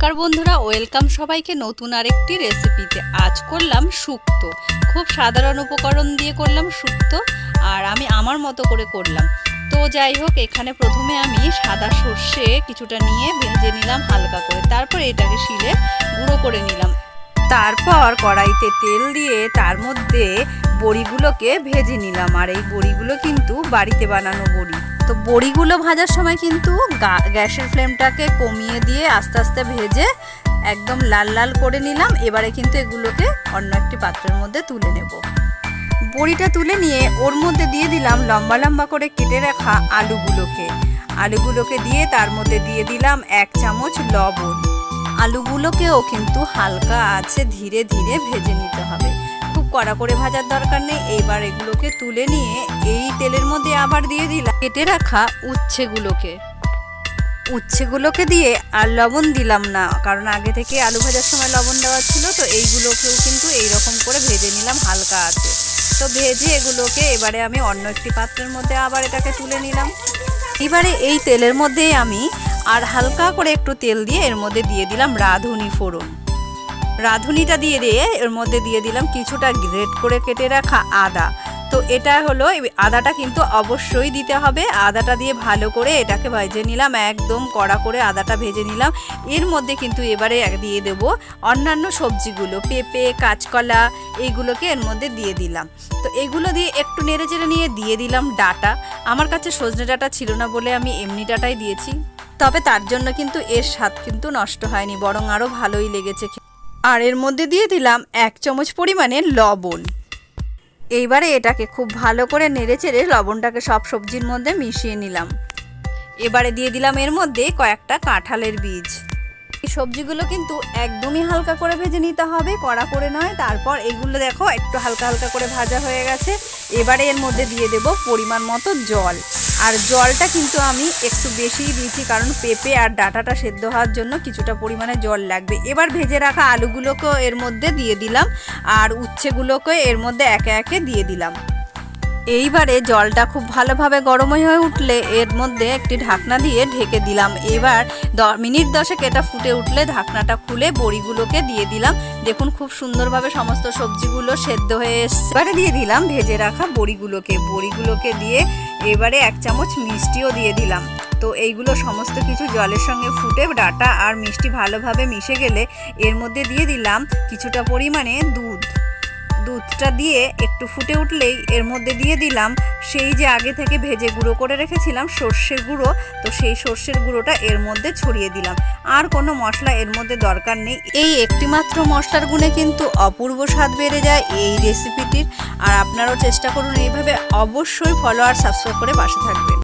নমস্কার বন্ধুরা, ওয়েলকাম সবাইকে নতুন আরেকটি রেসিপিতে। আজ করলাম শুক্তো। খুব সাধারণ উপকরণ দিয়ে করলাম শুক্তো, আর আমি আমার মতো করে করলাম। তো যাই হোক, এখানে প্রথমে আমি সাদা সর্ষে কিছুটা নিয়ে ভেজে নিলাম হালকা করে, তারপর এটাকে শিলে গুঁড়ো করে নিলাম। তারপর কড়াইতে তেল দিয়ে তার মধ্যে বড়িগুলোকে ভেজে নিলাম। আর এই বড়িগুলো কিন্তু বাড়িতে বানানো বড়ি। তো বড়িগুলো ভাজার সময় কিন্তু গ্যাসের ফ্লেমটাকে কমিয়ে দিয়ে আস্তে আস্তে ভেজে একদম লাল লাল করে নিলাম। এবারে কিন্তু এগুলোকে অন্য একটি পাত্রের মধ্যে তুলে নেব। বড়িটা তুলে নিয়ে ওর মধ্যে দিয়ে দিলাম লম্বা লম্বা করে কেটে রাখা আলুগুলোকে দিয়ে তার মধ্যে দিয়ে দিলাম 1 চামচ লবণ। আলুগুলোকেও কিন্তু হালকা আছে ধীরে ধীরে ভেজে নিতে হবে, খুব কড়া করে ভাজার দরকার নেই। এইবার এগুলোকে তুলে নিয়ে এই তেলের মধ্যে আবার দিয়ে দিলাম কেটে রাখা উচ্ছেগুলোকে দিয়ে আর লবণ দিলাম না, কারণ আগে থেকে আলু ভাজার সময় লবণ দেওয়া ছিল। তো এইগুলোকেও কিন্তু এইরকম করে ভেজে নিলাম হালকা আছে। তো ভেজে এগুলোকে এবারে আমি অন্য একটি পাত্রের মধ্যে আবার এটাকে তুলে নিলাম। এবারে এই তেলের মধ্যে আমি আর হালকা করে একটু তেল দিয়ে এর মধ্যে দিয়ে দিলাম রাঁধুনি ফোড়ন। রাঁধুনিটা দিয়ে এর মধ্যে দিয়ে দিলাম কিছুটা গ্রেট করে কেটে রাখা আদা। তো এটা হলো, আদাটা কিন্তু অবশ্যই দিতে হবে। আদাটা দিয়ে ভালো করে এটাকে ভেজে নিলাম, একদম কড়া করে আদাটা ভেজে নিলাম। এর মধ্যে কিন্তু এবারে দিয়ে দেব অন্যান্য সবজিগুলো, পেঁপে, কাঁচকলা, এইগুলোকে এর মধ্যে দিয়ে দিলাম। তো এইগুলো দিয়ে একটু নেড়ে চেড়ে নিয়ে দিয়ে দিলাম ডাঁটা। আমার কাছে সজনে ডাঁটা ছিল না বলে আমি এমনি ডাঁটাই দিয়েছি, তবে তার জন্য কিন্তু এর স্বাদ কিন্তু নষ্ট হয়নি, বরং আরও ভালোই লেগেছে। আর এর মধ্যে দিয়ে দিলাম 1 চামচ পরিমাণে লবণ। এইবারে এটাকে খুব ভালো করে নেড়ে চেড়ে লবণটাকে সব সবজির মধ্যে মিশিয়ে নিলাম। এবারে দিয়ে দিলাম এর মধ্যে কয়েকটা কাঁঠালের বীজ। এই সবজিগুলো কিন্তু একদমই হালকা করে ভেজে নিতে হবে, কড়া করে নয়। তারপর এগুলো দেখো একটু হালকা হালকা করে ভাজা হয়ে গেছে। এবারে এর মধ্যে দিয়ে দেব পরিমাণ মতো জল। আর জলটা কিন্তু আমি একটু বেশিই দিয়েছি, কারণ পেঁপে আর ডাঁটাটা সেদ্ধ হওয়ার জন্য কিছুটা পরিমাণে জল লাগবে। এবার ভেজে রাখা আলুগুলোকেও এর মধ্যে দিয়ে দিলাম, আর উচ্ছেগুলোকে এর মধ্যে একে একে দিয়ে দিলাম। এইবারে জলটা খুব ভালোভাবে গরম হয়ে উঠলে এর মধ্যে একটি ঢাকনা দিয়ে ঢেকে দিলাম। এবার মিনিট 10 এটা ফুটে উঠলে ঢাকনাটা খুলে বড়িগুলোকে দিয়ে দিলাম। দেখুন খুব সুন্দরভাবে সমস্ত সবজিগুলো সেদ্ধ হয়ে এসছে। এবারে দিয়ে দিলাম ভেজে রাখা বড়িগুলোকে দিয়ে এবারে 1 চামচ মিষ্টিও দিয়ে দিলাম। তো এইগুলো সমস্ত কিছু জলের সঙ্গে ফুটে ডাঁটা আর মিষ্টি ভালোভাবে মিশে গেলে এর মধ্যে দিয়ে দিলাম কিছুটা পরিমাণে দুধটা দিয়ে একটু ফুটে উঠলেই এর মধ্যে দিয়ে দিলাম সেই যে আগে থেকে ভেজে গুঁড়ো করে রেখেছিলাম সর্ষের গুঁড়ো। তো সেই সর্ষের গুঁড়োটা এর মধ্যে ছড়িয়ে দিলাম। আর কোনো মশলা এর মধ্যে দরকার নেই। এই একটি মাত্র মশলার গুণে কিন্তু অপূর্ব স্বাদ বেড়ে যায় এই রেসিপিটির। আর আপনারাও চেষ্টা করুন এইভাবে। অবশ্যই ফলো আর সাবস্ক্রাইব করে পাশে থাকবেন।